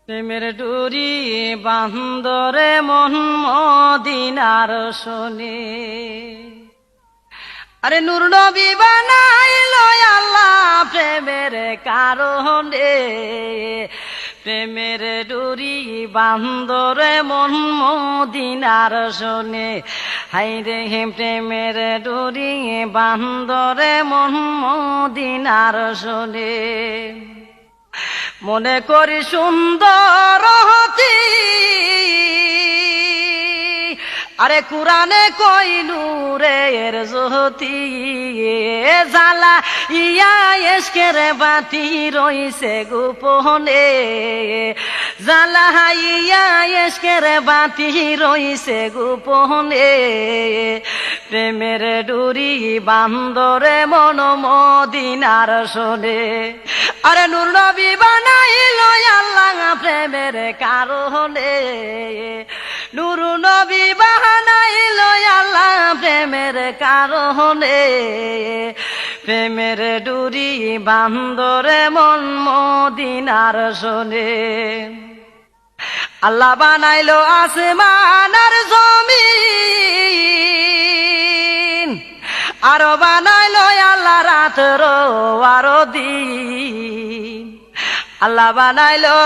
প্রেমের ডুরি বান্দরে মন মদিনার শোনে। আরে নূর নবী বানাইলো আল্লাহ প্রেমের কারণে। প্রেমের ডুরি বান্দরে মন মদিনার শোনে। হাইরে প্রেমের ডুরি বান্দরে মন মদিনার শোনে। মনে করি সুন্দর হতি আরে কুরানে কই নূরের জ্যোতি। জালা ইয়া এসকের বাতি রইছে গোপনে। জালা ইয়া এসকের বাতি রইছে গোপনে। প্রেমের ডুরি বান্দরে মন মদিনার শোনে। আরে নূর নবী বানাইলো আল্লাহ প্রেমের কারণে। নূর নবী বানাইলো আল্লাহ প্রেমের কারণে। প্রেমের ডুরি বান্দরে মন মদিনার শোনে। আল্লাহ বানাইলো আসমান আর জমিন, আরো বানাইলো আল্লাহ রাত আরো দিন। আল্লাহ বানাইলো